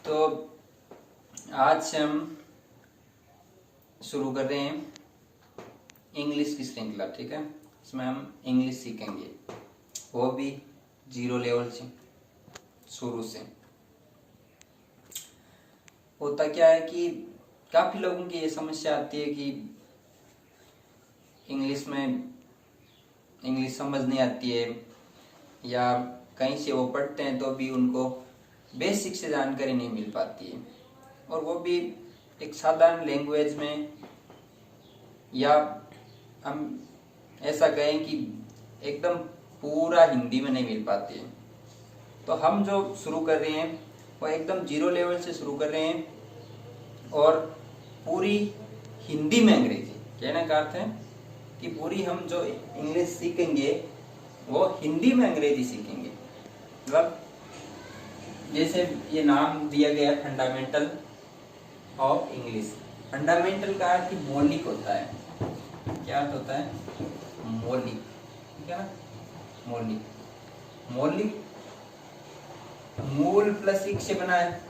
तो आज से हम शुरू कर रहे हैं इंग्लिश की श्रृंखला। ठीक है, इसमें हम इंग्लिश सीखेंगे, वो भी 0 लेवल से, शुरू से। होता क्या है कि काफी लोगों की ये समस्या आती है कि इंग्लिश समझ नहीं आती है, या कहीं से वो पढ़ते हैं तो भी उनको बेसिक से जानकारी नहीं मिल पाती है, और वो भी एक साधारण लैंग्वेज में, या हम ऐसा कहें कि एकदम पूरा हिंदी में नहीं मिल पाती है। तो हम जो शुरू कर रहे हैं वो एकदम 0 लेवल से शुरू कर रहे हैं, और पूरी हिंदी में अंग्रेजी। कहने का अर्थ है कि पूरी हम जो इंग्लिश सीखेंगे वो हिंदी में अंग्रेजी सीखेंगे। मतलब जैसे ये नाम दिया गया फंडामेंटल ऑफ इंग्लिश। फंडामेंटल का अर्थ मौलिक होता है। क्या अर्थ होता है? मौलिक। ठीक है ना, मौलिक। मौलिक मूल प्लस इक से बना है।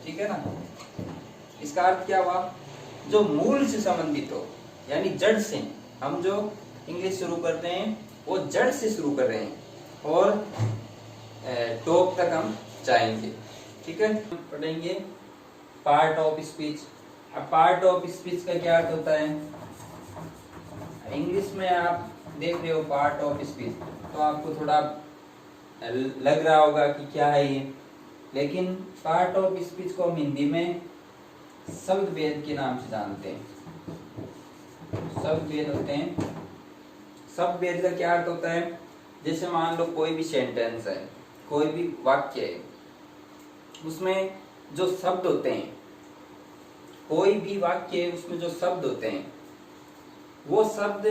ठीक है ना, इसका अर्थ क्या हुआ? जो मूल से संबंधित हो, यानी जड़ से। हम जो इंग्लिश शुरू करते हैं वो जड़ से शुरू कर रहे हैं, और टॉप तक हम जाएंगे। ठीक है, हम पढ़ेंगे पार्ट ऑफ स्पीच। अब पार्ट ऑफ स्पीच का क्या अर्थ होता है? इंग्लिश में आप देख रहे हो पार्ट ऑफ स्पीच, तो आपको थोड़ा लग रहा होगा कि क्या है ये, लेकिन पार्ट ऑफ स्पीच को हम हिंदी में शब्द भेद के नाम से जानते हैं। शब्द भेद होते हैं। शब्द भेद का क्या अर्थ होता है? जैसे मान लो कोई भी सेंटेंस है, कोई भी वाक्य है, उसमें जो शब्द होते हैं, कोई भी वाक्य है उसमें जो शब्द होते हैं, वो शब्द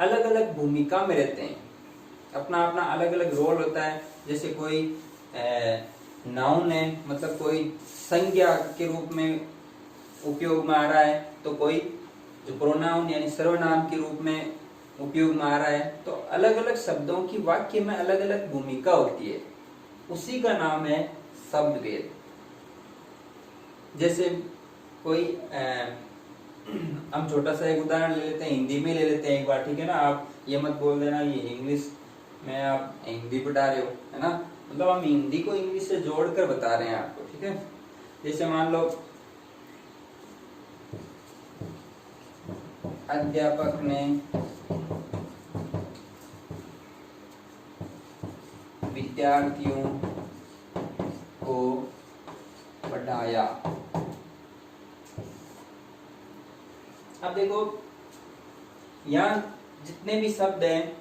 अलग अलग भूमिका में रहते हैं। अपना अपना अलग अलग रोल होता है। जैसे कोई नाउन है, मतलब कोई संज्ञा के रूप में उपयोग में आ रहा है, तो कोई जो प्रोनाउन यानी सर्वनाम के रूप में उपयोग में आ रहा है। तो अलग अलग शब्दों की वाक्य में अलग अलग भूमिका होती है, उसी का नाम है शब्द भेद। जैसे कोई हम छोटा सा एक उदाहरण ले लेते हैं, हिंदी में ले लेते हैं एक बार। ठीक है ना, आप ये मत बोल देना ये इंग्लिश में आप हिंदी पढ़ा रहे हो, है ना। मतलब हम हिंदी को इंग्लिश से जोड़कर बता रहे हैं आपको। ठीक है, जैसे मान लो अध्यापक ने विद्यार्थियों को पढ़ाया। अब देखो, यहाँ जितने भी शब्द हैं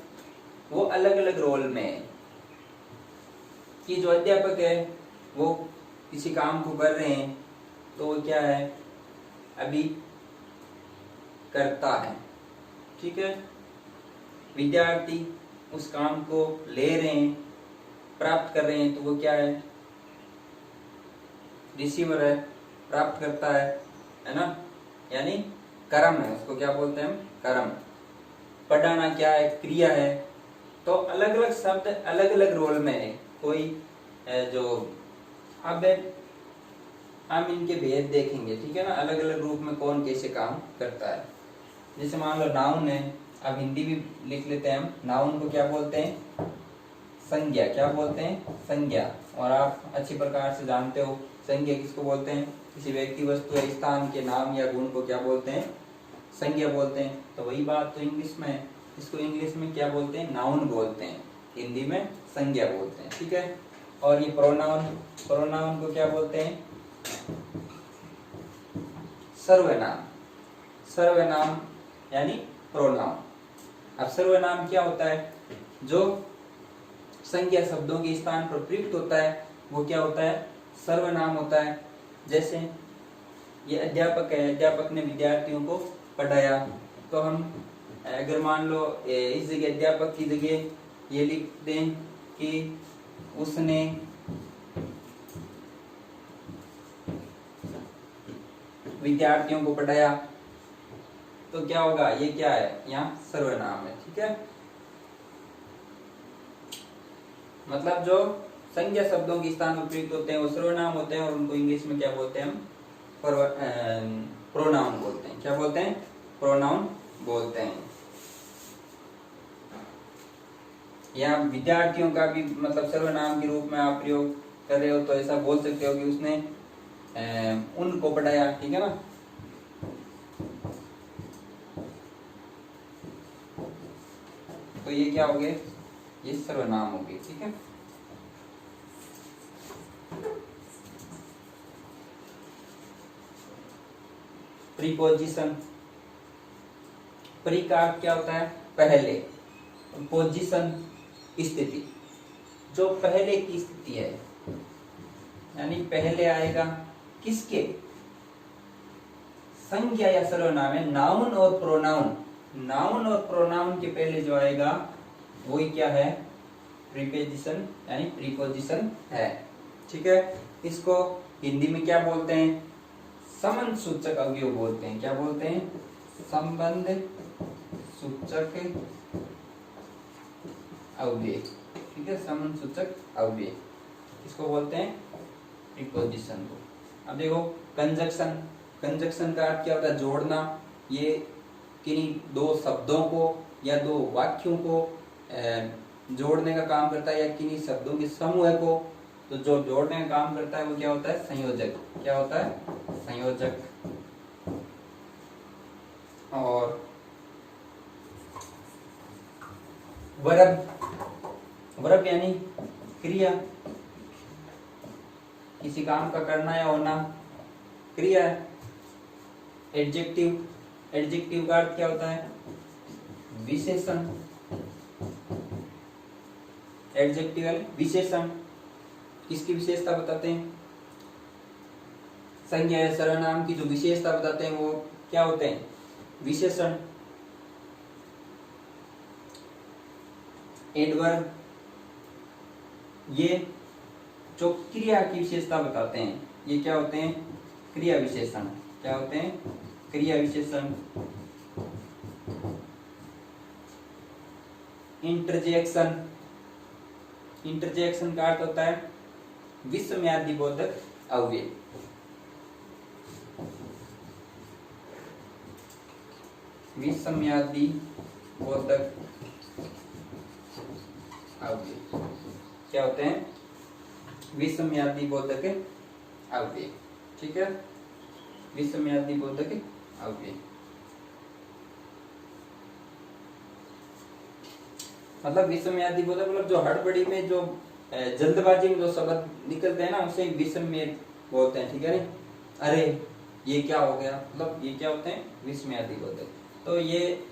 वो अलग अलग रोल में है। कि जो अध्यापक है वो किसी काम को कर रहे हैं, तो वो क्या है? अभी करता है। ठीक है, विद्यार्थी उस काम को ले रहे हैं, प्राप्त कर रहे हैं, तो वो क्या है? रिसीवर है, प्राप्त करता है ना। यानी कर्म है, उसको क्या बोलते हैं हम? कर्म। पढ़ाना क्या है? क्रिया है। तो अलग अलग शब्द अलग अलग रोल में है। कोई जो अब हम इनके भेद देखेंगे। ठीक है ना, अलग अलग रूप में कौन कैसे काम करता है। जैसे मान लो नाउन है, अब हिंदी भी लिख लेते हैं हम। नाउन को क्या बोलते हैं? संज्ञा। क्या बोलते हैं? संज्ञा। और आप अच्छी प्रकार से जानते हो संज्ञा किसको बोलते हैं? किसी व्यक्ति, वस्तु या स्थान के नाम या गुण को क्या बोलते हैं? संज्ञा बोलते हैं। तो वही बात तो इंग्लिश में है। इसको इंग्लिश में क्या बोलते हैं? नाउन बोलते हैं, हिंदी में संज्ञा बोलते हैं। ठीक है, और ये प्रोनाउन को क्या बोलते हैं? सर्वनाम। सर्वनाम यानी प्रोनाउन। अब सर्वनाम क्या होता है? जो संज्ञा शब्दों के स्थान पर प्रयुक्त होता है वो क्या होता है? सर्वनाम होता है। जैसे ये अध्यापक है, अध्यापक ने विद्यार्थियों को पढ़ाया, तो हम अगर मान लो इस जगह अध्यापक की जगह ये लिख दें कि उसने विद्यार्थियों को पढ़ाया, तो क्या होगा? ये क्या है? यहाँ सर्वनाम है। ठीक है, मतलब जो संज्ञा शब्दों के स्थान में प्रयुक्त होते हैं वो सर्वनाम होते हैं और उनको इंग्लिश में क्या बोलते हैं हम प्रोनाउन बोलते हैं। क्या बोलते हैं? प्रोनाउन बोलते हैं। या विद्यार्थियों का भी मतलब सर्वनाम के रूप में आप प्रयोग कर रहे हो तो ऐसा बोल सकते हो कि उसने उनको पढ़ाया, ठीक है ना। तो ये क्या हो गए? ये सर्वनाम हो गए, ठीक है। प्रीपोजिशन, प्री का क्या होता है? पहले। पोजीशन स्थिति, जो पहले की स्थिति है, यानी पहले आएगा किसके? संज्ञा या सर्वनाम है, नाउन और प्रोनाउन। नाउन और प्रोनाउन के पहले जो आएगा वही क्या है? प्रीपोजिशन यानी प्रीपोजिशन है, ठीक है। इसको हिंदी में क्या बोलते हैं? संबंध सूचक अवयव बोलते हैं। क्या बोलते हैं? संबंध सूचक अवयव, ठीक है। संबंध सूचक अवयव इसको बोलते हैं प्रीपोजिशन को। अब देखो कंजक्शन, कंजक्शन का अर्थ क्या होता है? जोड़ना। ये किन्हीं दो शब्दों को या दो वाक्यों को जोड़ने का काम करता है, या किन्हीं शब्दों के समूह को तो जो जोड़ने का काम करता है वो क्या होता है? संयोजक। क्या होता है? संयोजक। और वर्ब, वर्ब यानी क्रिया, किसी काम का करना या होना क्रिया है। एडजेक्टिव, एडजेक्टिव का अर्थ क्या होता है? विशेषण। एडजेक्टिव विशेषण किसकी विशेषता बताते हैं? संज्ञा या सर्वनाम की जो विशेषता बताते हैं वो क्या होते हैं? विशेषण। एडवर्ब ये जो क्रिया की विशेषता बताते हैं, ये क्या होते हैं? क्रिया विशेषण। क्या होते हैं? क्रिया विशेषण। इंटरजेक्शन, इंटरजेक्शन का अर्थ होता है विषमयादि बोधक अवयव। विषमयादि बोधक अवयव क्या होते हैं? विषमयादि बोधक अवयव, ठीक है। विषमयादि बोधक अवयव मतलब विषमयादि बोधक मतलब जो हड़बड़ी में, जो जल्दबाजी में जो शब्द निकलते हैं ना, उसे विषम्य बोलते हैं, ठीक है। अरे ये क्या हो गया, मतलब ये क्या होते हैं? विषमयादि बोधक। तो ये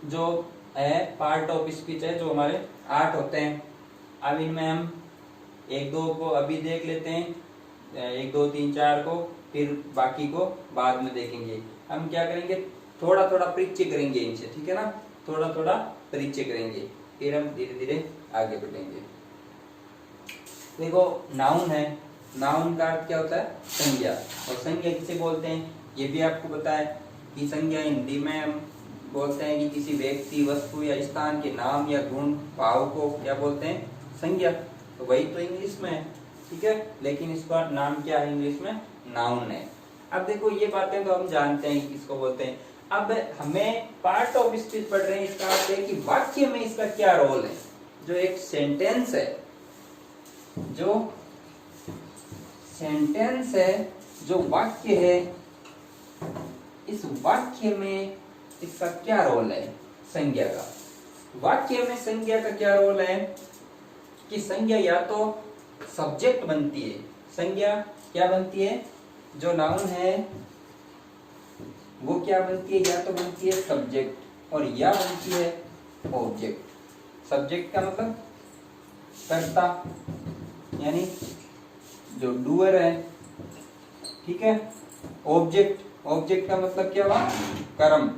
जो है पार्ट ऑफ स्पीच है, जो हमारे 8 होते हैं। अब इनमें हम 1-2 को अभी देख लेते हैं, 1 2 3 4 को, फिर बाकी को बाद में देखेंगे। हम क्या करेंगे? थोड़ा थोड़ा परिचय करेंगे इनसे, ठीक है ना। थोड़ा थोड़ा परिचय करेंगे, फिर हम धीरे धीरे आगे बढ़ेंगे। देखो नाउन है, नाउन का अर्थ क्या होता है? संज्ञा। और संज्ञा किसे बोलते हैं? ये भी आपको पता है कि संज्ञा हिंदी में हम बोलते हैं कि किसी व्यक्ति, वस्तु या स्थान के नाम या गुण, भाव को क्या बोलते हैं? संज्ञा। तो वही तो इंग्लिश में है, ठीक है। लेकिन इसका नाम क्या है इंग्लिश में? नाउन है। अब देखो ये बातें तो हम जानते हैं किसको बोलते हैं। अब हमें पार्ट ऑफ स्पीच पढ़ रहे हैं, इसका अर्थ है कि वाक्य में इसका क्या रोल है। जो एक सेंटेंस है, जो सेंटेंस है, जो वाक्य है, इस वाक्य में इसका क्या रोल है? संज्ञा का। वाक्य में संज्ञा का क्या रोल है कि संज्ञा या तो सब्जेक्ट बनती है। संज्ञा क्या बनती है? जो नाउन है वो क्या बनती है? या तो बनती है सब्जेक्ट, और या बनती है ऑब्जेक्ट। सब्जेक्ट का मतलब कर्ता, यानी जो डूअर है, ठीक है। ऑब्जेक्ट, ऑब्जेक्ट का मतलब क्या हुआ? कर्म,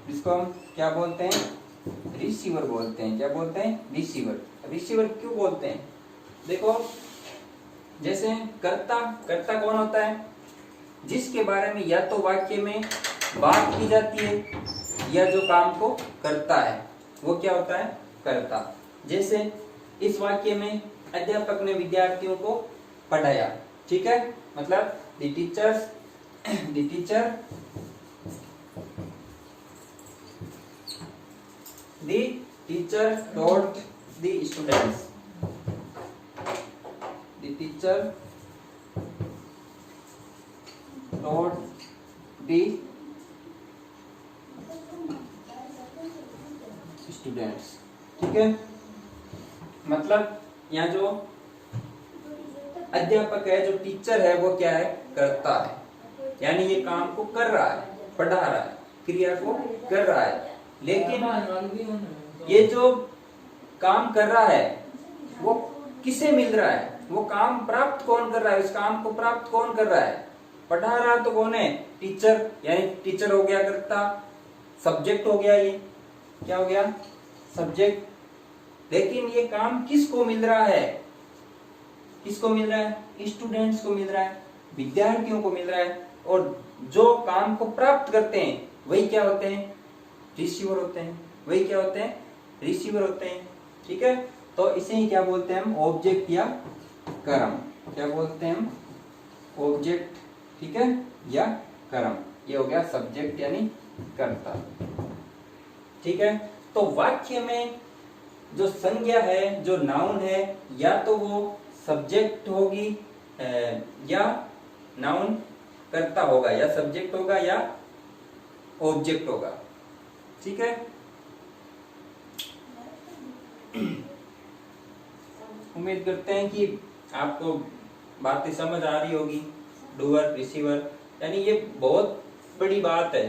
जिसको हम क्या बोलते हैं? रिसीवर बोलते हैं। क्या बोलते हैं? रिसीवर। रिसीवर क्यों बोलते हैं? देखो जैसे कर्ता, कर्ता कौन होता है? जिसके बारे में या तो वाक्य में बात की जाती है, या जो काम को करता है वो क्या होता है? कर्ता। जैसे इस वाक्य में अध्यापक ने विद्यार्थियों को पढ़ाया, ठीक है, मतलब the teacher taught the students. The teacher taught the students, ठीक है। मतलब यहाँ जो अध्यापक है, जो टीचर है, वो क्या है, करता है, यानी ये काम को कर रहा है, पढ़ा रहा है, क्रिया को कर रहा है। लेकिन ये जो काम कर रहा है वो किसे मिल रहा है, वो काम प्राप्त कौन कर रहा है, इस काम को प्राप्त कौन कर रहा है, पढ़ा रहा तो कौन है, टीचर, यानी टीचर हो गया कर्ता, सब्जेक्ट हो गया, ये क्या हो गया, सब्जेक्ट। लेकिन ये काम किसको मिल रहा है, किसको मिल रहा है, स्टूडेंट्स को मिल रहा है, विद्यार्थियों को मिल रहा है। और जो काम को प्राप्त करते हैं वही क्या होते हैं, रिसीवर होते हैं, वही क्या होते हैं, रिसीवर होते हैं, ठीक है। तो इसे ही क्या बोलते हैं हम, ऑब्जेक्ट या कर्म, क्या बोलते हैं हम, ऑब्जेक्ट, ठीक है, या कर्म। ये हो गया सब्जेक्ट यानी कर्ता, ठीक है। तो वाक्य में जो संज्ञा है, जो नाउन है, या तो वो सब्जेक्ट होगी या नाउन कर्ता होगा, या सब्जेक्ट होगा या ऑब्जेक्ट होगा, ठीक है। उम्मीद करते हैं कि आपको बातें समझ आ रही होगी। डूअर, रिसीवर, यानी ये बहुत बड़ी बात है,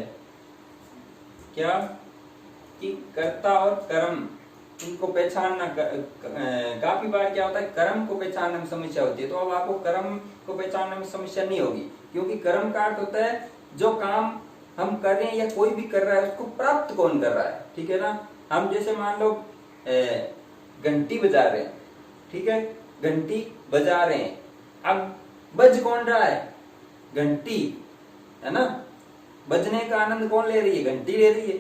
क्या कि कर्ता और कर्म इनको पहचानना। काफी बार क्या होता है, कर्म को पहचानने में समस्या होती है, तो अब आपको कर्म को पहचानने में समस्या नहीं होगी, क्योंकि कर्म का अर्थ होता है जो काम हम कर रहे हैं या कोई भी कर रहा है उसको प्राप्त कौन कर रहा है, ठीक है ना। हम जैसे मान लो घंटी बजा रहे हैं, ठीक है, घंटी बजा रहे हैं, अब बज कौन रहा है, घंटी, है ना। बजने का आनंद कौन ले रही है, घंटी ले रही है,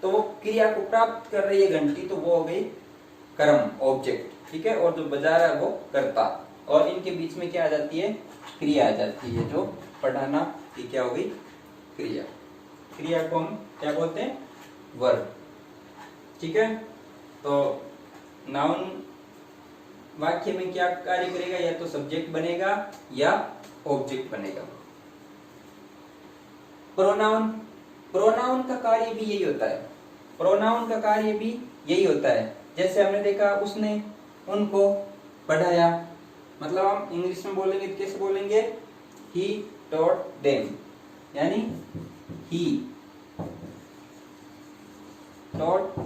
तो वो क्रिया को प्राप्त कर रही है घंटी, तो वो हो गई कर्म, ऑब्जेक्ट, ठीक है। और जो बजा रहा है वो कर्ता, और इनके बीच में क्या आ जाती है, क्रिया आ जाती है, जो पढ़ाना की क्या हो गई, क्रिया। क्रिया को हम क्या बोलते हैं, वर्ब, ठीक है। तो नाउन वाक्य में क्या कार्य करेगा, या तो सब्जेक्ट बनेगा या ऑब्जेक्ट बनेगा। प्रोनाउन, प्रोनाउन का कार्य भी यही होता है, प्रोनाउन का कार्य भी यही होता है। जैसे हमने देखा, उसने उनको पढ़ाया, मतलब हम इंग्लिश में बोलेंगे तो कैसे बोलेंगे, he taught them, यानी he taught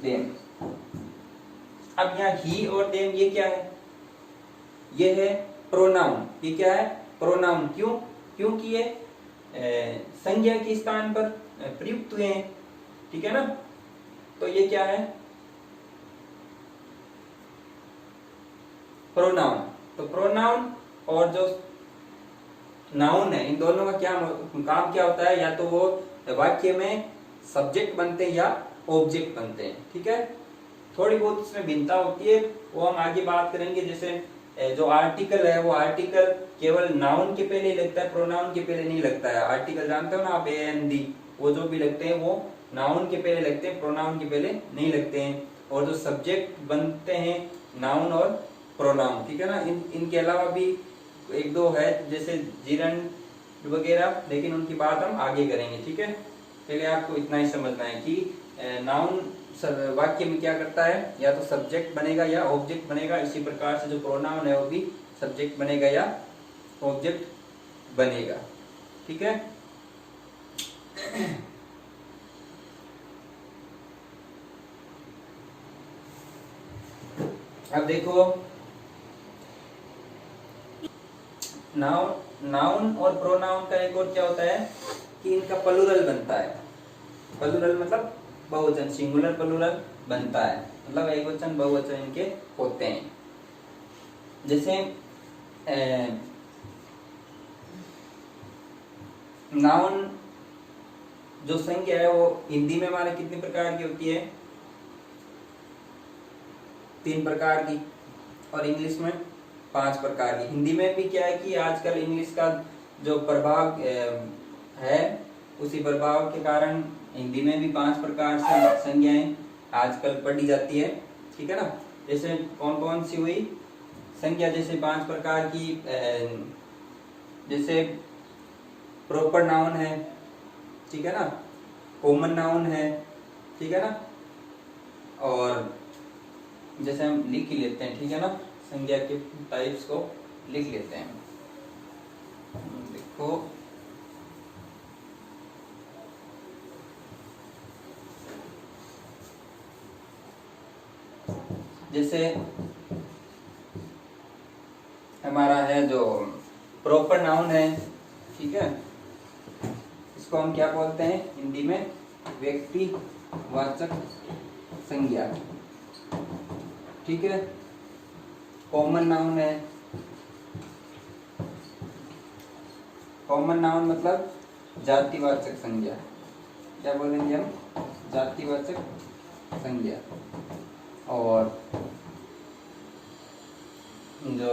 them। अब यहाँ he और them ये क्या है, ये है प्रोनाउन, ये क्या है, प्रोनाउन। क्यों, क्योंकि ये संज्ञा के स्थान पर प्रयुक्त हुए हैं, ठीक है ना। तो ये क्या है, प्रोनाउन। तो प्रोनाउन और जो नाउन है, इन दोनों का क्या काम क्या होता है, या तो वो वाक्य में सब्जेक्ट बनते हैं या ऑब्जेक्ट बनते हैं, ठीक है। थोड़ी बहुत इसमें भिन्नता होती है, वो हम आगे बात करेंगे। जैसे जो आर्टिकल है, वो आर्टिकल केवल नाउन के पहले ही लगता है, प्रोनाउन के पहले नहीं लगता है। आर्टिकल जानते हो ना आप, ए एन डी, वो जो भी लगते हैं वो नाउन के पहले लगते हैं, प्रोनाउन के पहले नहीं लगते हैं। और जो सब्जेक्ट बनते हैं, नाउन और प्रोनाउन, ठीक है ना। इनके अलावा भी एक दो है, जैसे जिरंड वगैरह, लेकिन उनकी बात हम आगे करेंगे, ठीक है। पहले आपको इतना ही समझना है कि नाउन वाक्य में क्या करता है, या तो सब्जेक्ट बनेगा या ऑब्जेक्ट बनेगा। इसी प्रकार से जो प्रोनाउन है वो भी सब्जेक्ट बनेगा या ऑब्जेक्ट बनेगा, ठीक है। अब देखो, नाउन और प्रोनाउन का एक और क्या होता है कि इनका प्लूरल बनता है। प्लूरल मतलब बहुवचन, सिंगुलर प्लूरल बनता है, मतलब एक वचन बहुवचन इनके होते हैं। जैसे नाउन जो संज्ञा है वो हिंदी में हमारे कितने प्रकार की होती है, 3 प्रकार की और इंग्लिश में 5 प्रकार की। हिंदी में भी क्या है कि आजकल इंग्लिश का जो प्रभाव है, उसी प्रभाव के कारण हिंदी में भी 5 प्रकार से संज्ञाएं आजकल पढ़ी जाती है, ठीक है ना। जैसे कौन कौन सी हुई संज्ञा, जैसे 5 प्रकार की, जैसे प्रॉपर नाउन है, ठीक है ना, कॉमन नाउन है, ठीक है ना, और जैसे हम लिख ही लेते हैं, ठीक है ना, संज्ञा के टाइप्स को लिख लेते हैं। देखो जैसे हमारा है जो प्रॉपर नाउन है, ठीक है, इसको हम क्या बोलते हैं हिंदी में, व्यक्तिवाचक संज्ञा, ठीक है। कॉमन नाउन है, कॉमन नाउन मतलब जातिवाचक संज्ञा, क्या बोलेंगे हम, जातिवाचक संज्ञा। और जो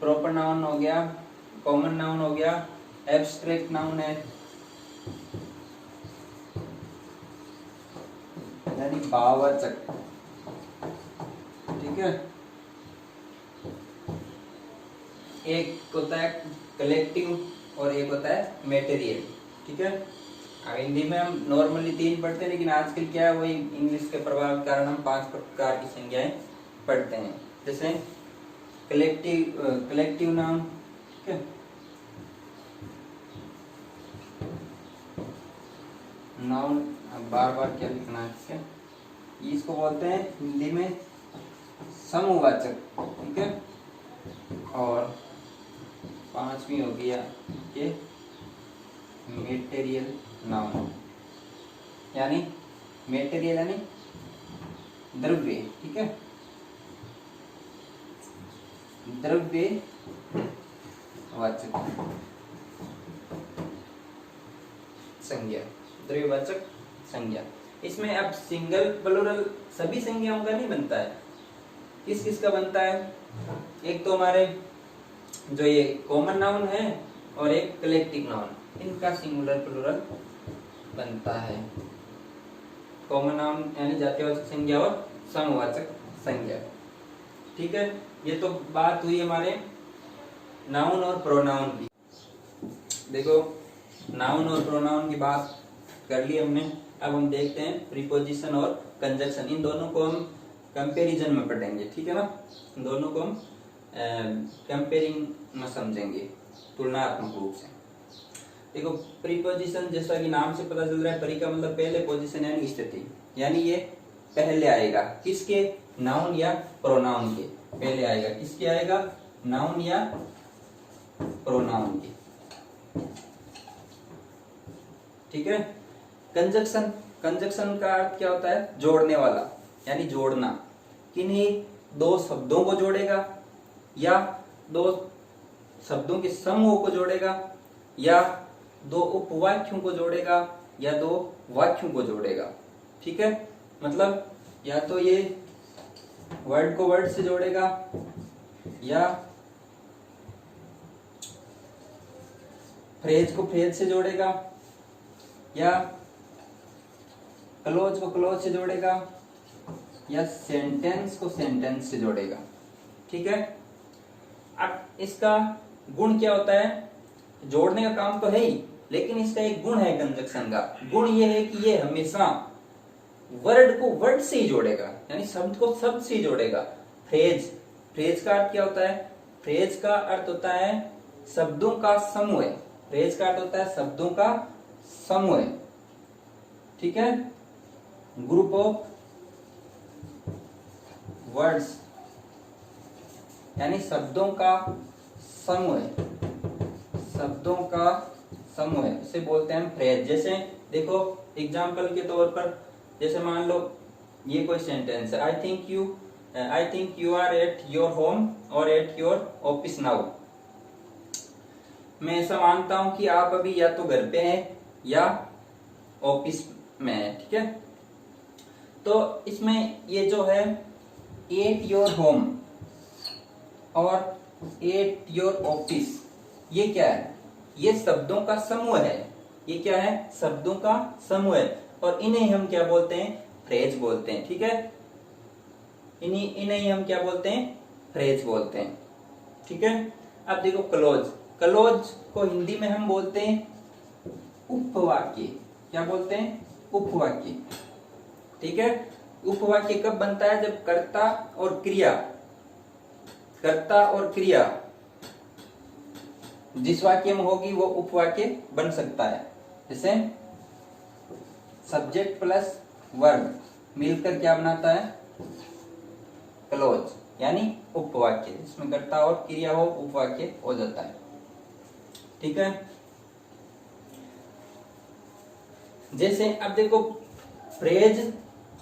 प्रॉपर नाउन हो गया, कॉमन नाउन हो गया, एब्स्ट्रैक्ट नाउन है, यानी भाववाचक, ठीक है। एक होता है कलेक्टिव और एक होता है मटेरियल, ठीक है। हिंदी में हम नॉर्मली 3 पढ़ते हैं, लेकिन आजकल क्या है, वही इंग्लिश के प्रभाव के कारण हम 5 प्रकार की संज्ञाएं पढ़ते हैं। जैसे कलेक्टिव नाउन, ठीक है, नाउन बार बार क्या लिखना है, ठीक है, इसको बोलते हैं हिंदी में समूहवाचक, ठीक है। और 5वीं हो गया ये मेटेरियल नाउन, यानी मेटेरियल यानी द्रव्य, ठीक है, द्रव्य वाचक संज्ञा, द्रव्यवाचक संज्ञा। इसमें अब सिंगल प्लूरल सभी संज्ञाओं का नहीं बनता है, किस किस का बनता है, एक तो हमारे जो ये कॉमन नाउन है और एक कलेक्टिव नाउन, इनका सिंगुलर प्लूरल बनता है। कॉमन नाउन यानी जातिवाचक संज्ञा और समवाचक संज्ञा, ठीक है। ये तो बात हुई हमारे नाउन और प्रोनाउन की। देखो नाउन और प्रोनाउन की बात कर ली हमने, अब हम देखते हैं प्रीपोजिशन और कंजक्शन, इन दोनों को हम कंपैरिजन में पढ़ेंगे, ठीक है ना। इन दोनों को हम कंपेयरिंग में समझेंगे तुलनात्मक रूप से। देखो प्रीपोजिशन, जैसा कि नाम से पता चल रहा है, प्री का मतलब पहले, पोजीशन यानी स्थिति, यानी ये पहले आएगा किसके, नाउन या प्रोनाउन के पहले आएगा, किसके आएगा, नाउन या प्रोनाउन के, ठीक है। कंजक्शन, कंजक्शन का अर्थ क्या होता है, जोड़ने वाला, यानी जोड़ना, किन्हीं 2 शब्दों को जोड़ेगा, या 2 शब्दों के समूह को जोड़ेगा, या 2 उपवाक्यों को जोड़ेगा, या 2 वाक्यों को जोड़ेगा, ठीक है। मतलब या तो ये वर्ड को वर्ड से जोड़ेगा, या फ्रेज को फ्रेज से जोड़ेगा, या क्लोज को क्लोज से जोड़ेगा, या सेंटेंस को सेंटेंस से जोड़ेगा, ठीक है। अब इसका गुण क्या होता है, जोड़ने का काम तो है ही, लेकिन इसका एक गुण है कंजक्शन का, गुण ये है कि ये हमेशा वर्ड को वर्ड से ही जोड़ेगा, यानी शब्द को शब्द से ही जोड़ेगा। फ्रेज, फ्रेज का अर्थ क्या होता है, फ्रेज का अर्थ होता है शब्दों का समूह, फ्रेज का अर्थ होता है शब्दों का समूह, ठीक है, ग्रुप ऑफ वर्ड्स, यानी शब्दों का समूह, शब्दों का समूह, इसे बोलते हैं फ्रेज। जैसे देखो एग्जाम्पल के तौर पर, जैसे मान लो ये कोई सेंटेंस है, I think you are at your home और एट योर ऑफिस नाउ। मैं ऐसा मानता हूं कि आप अभी या तो घर पे हैं या ऑफिस में हैं, ठीक है। तो इसमें ये जो है एट योर होम और एट योर ऑफिस, ये क्या है? ये शब्दों का समूह है। ये क्या है? शब्दों का समूह है और इन्हें हम क्या बोलते हैं? फ्रेज बोलते हैं। ठीक है, इन्हें हम क्या बोलते हैं? फ्रेज बोलते हैं। ठीक है, अब देखो क्लोज। क्लोज को हिंदी में हम बोलते हैं उपवाक्य। क्या बोलते हैं? उपवाक्य। ठीक है, उपवाक्य कब बनता है? जब कर्ता और क्रिया जिस वाक्य में होगी वो उपवाक्य बन सकता है। जैसे सब्जेक्ट प्लस वर्ब मिलकर क्या बनाता है? क्लोज, यानी उपवाक्य। जिसमें कर्ता और क्रिया हो, उपवाक्य हो जाता है। ठीक है, जैसे अब देखो फ्रेज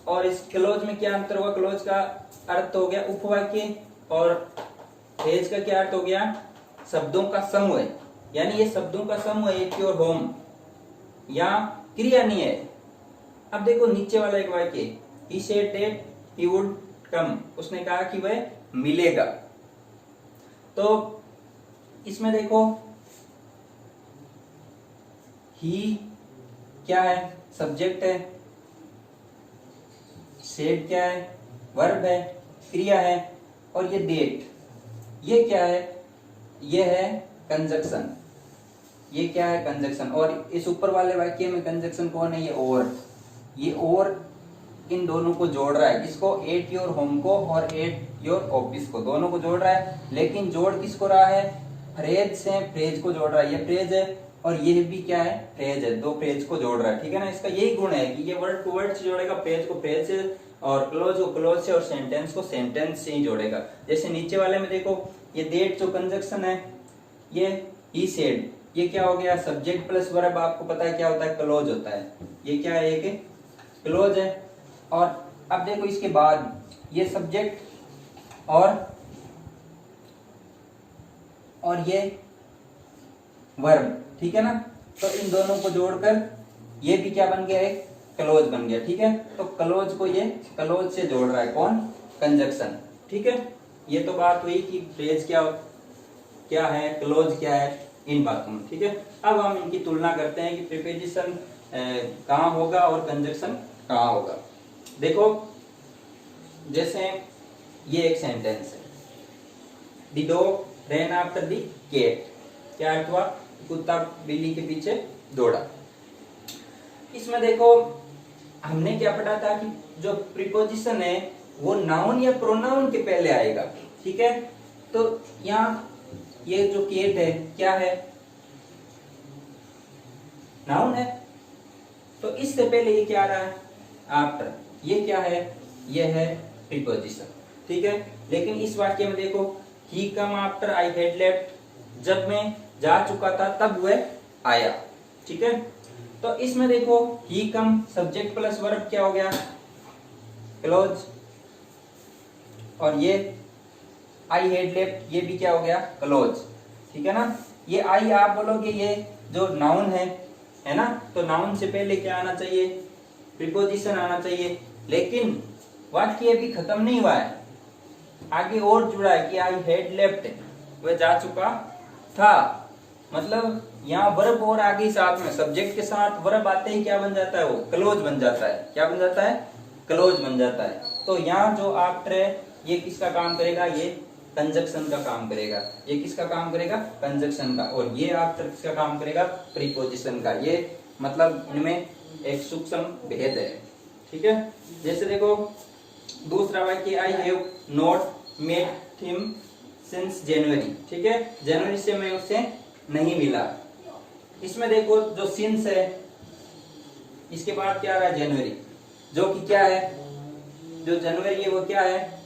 और इस क्लोज में क्या अंतर हुआ? क्लोज का अर्थ हो गया उपवाक्य और फ्रेज का क्या अर्थ हो गया? शब्दों का समूह है। यानी ये शब्दों का समूह है, एट योर होम, या क्रिया नहीं है। अब देखो नीचे वाला एक वाक्य, he said that he would come, उसने कहा कि वह मिलेगा। तो इसमें देखो he क्या है? सब्जेक्ट है, said क्या है? वर्ब है, क्रिया है, और ये डेट, ये क्या है? ये है कंजक्शन। ये क्या है? कंजक्शन। और इस ऊपर वाले वाक्य में कंजक्शन कौन है? ये और। ये और इन दोनों को जोड़ रहा है। किसको? एट योर होम को और एट योर ऑफिस को, दोनों को जोड़ रहा है। लेकिन जोड़ किसको रहा है? फ्रेज से फ्रेज को जोड़ रहा है। ये फ्रेज है और ये भी क्या है? फ्रेज है। दो फ्रेज को जोड़ रहा है। ठीक है ना, इसका यही गुण है कि ये वर्ड टू वर्ड से जोड़ेगा, फ्रेज को फ्रेज से और क्लोज को क्लोज से और सेंटेंस को सेंटेंस से ही जोड़ेगा। जैसे नीचे वाले में देखो, ये डेट जो कंजक्शन है, ये ही सेड, ये क्या हो गया? Subject plus verb. आपको पता है क्या होता है? क्लोज होता है। ये क्या है? एक क्लोज है। और अब देखो इसके बाद ये सब्जेक्ट और ये वर्ब। ठीक है ना, तो इन दोनों को जोड़कर ये भी क्या बन गया? एक क्लोज बन गया। ठीक है, तो क्लोज को ये क्लोज से जोड़ रहा है। कौन? कंजक्शन। ठीक है, ये तो बात हुई कि फ्रेज क्या है, क्लोज क्या है, इन बातों में। ठीक है, अब हम इनकी तुलना करते हैं कि प्रीपोजिशन कहाँ होगा और कंजक्शन कहाँ होगा। देखो जैसे ये एक सेंटेंस है, the dog ran after the cat. क्या अर्थ हुआ? कुत्ता बिल्ली के पीछे दौड़ा। इसमें देखो हमने क्या पढ़ा था कि जो प्रीपोजिशन है वो नाउन या प्रोनाउन के पहले आएगा। ठीक है, तो यहाँ ये जो कैट है क्या है? नाउन है। तो इससे पहले ये क्या आ रहा है? आफ्टर। ये क्या है? ये है प्रीपोजिशन। ठीक है, लेकिन इस वाक्य में देखो, he came after I had left, जब मैं जा चुका था तब वह आया। ठीक है, तो इसमें देखो he come subject plus verb क्या हो गया? क्लोज। और ये आई हैड लेफ्ट, ये भी क्या हो गया? क्लोज। ठीक है ना, ये आई आप बोलोगे ये जो नाउन है ना, तो नाउन से पहले क्या आना चाहिए? प्रीपोजिशन आना चाहिए। लेकिन वाक्य अभी खत्म नहीं हुआ है, आगे और जुड़ा है कि आई हैड लेफ्ट, वह जा चुका था। मतलब यहाँ वर्ब और आगे साथ में सब्जेक्ट के साथ वर्ब आते ही क्या बन जाता है? वो क्लोज बन जाता है। क्या बन जाता है? क्लोज बन जाता है। तो यहाँ जो आफ्टर है ये किसका काम करेगा? ये कंजक्शन का काम करेगा। ये किसका काम करेगा? कंजक्शन का। और ये आफ्टर किसका काम करेगा? प्रीपोजिशन का। ये मतलब इनमें एक सूक्ष्म भेद है। ठीक है, जैसे देखो दूसरा वाक्य, I have not met him since January. ठीक है, जनवरी से मैं उससे नहीं मिला। इसमें देखो जो सिंस है इसके बाद क्या आ रहा है? जनवरी, जो कि क्या है? जो जनवरी है वो क्या है?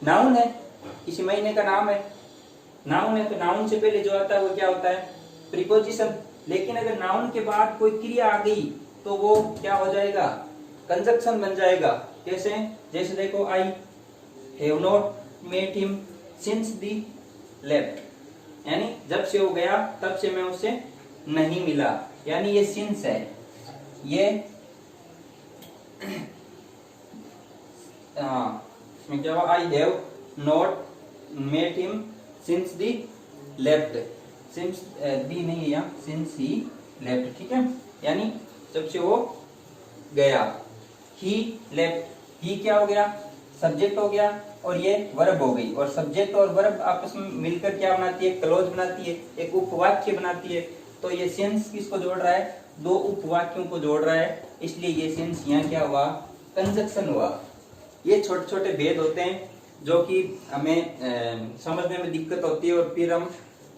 नाउन है, किसी महीने का नाम है। नाउन है तो नाउन से पहले जो आता है वो क्या होता है? प्रीपोजिशन। लेकिन अगर नाउन के बाद कोई क्रिया आ गई तो वो क्या हो जाएगा? कंजक्शन बन जाएगा। कैसे? जैसे देखो, I have not met him since the left, यानी जब से वो गया तब से मैं उससे नहीं मिला। यानी ये सिंस है, ये इसमें क्या हुआ, I have not met him since the left, since the नहीं है यहाँ, सिंस ही लेफ्ट, ठीक है, यानी जब से वो गया। ही लेफ्ट, ही क्या हो गया, सब्जेक्ट हो गया और ये वर्ब हो गई, और सब्जेक्ट और वर्ब आपस में मिलकर क्या बनाती है, क्लोज बनाती है, एक उपवाक्य बनाती है। तो ये सेंस किसको जोड़ रहा है, दो उपवाक्यों को जोड़ रहा है, इसलिए ये सेंस यहाँ क्या हुआ, कंजक्शन हुआ। ये छोटे छोटे भेद होते हैं जो कि हमें समझने में दिक्कत होती है, और फिर हम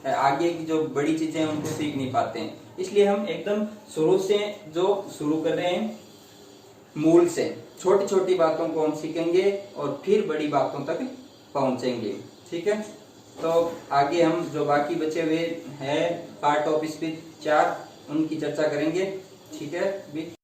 आगे की जो बड़ी चीजें हैं उनको सीख नहीं पाते हैं। इसलिए हम एकदम शुरू से जो शुरू कर रहे हैं, मूल से छोटी छोटी बातों को हम सीखेंगे और फिर बड़ी बातों तक पहुंचेंगे, ठीक है। तो आगे हम जो बाकी बचे हुए हैं पार्ट ऑफ स्पीच 4 उनकी चर्चा करेंगे, ठीक है।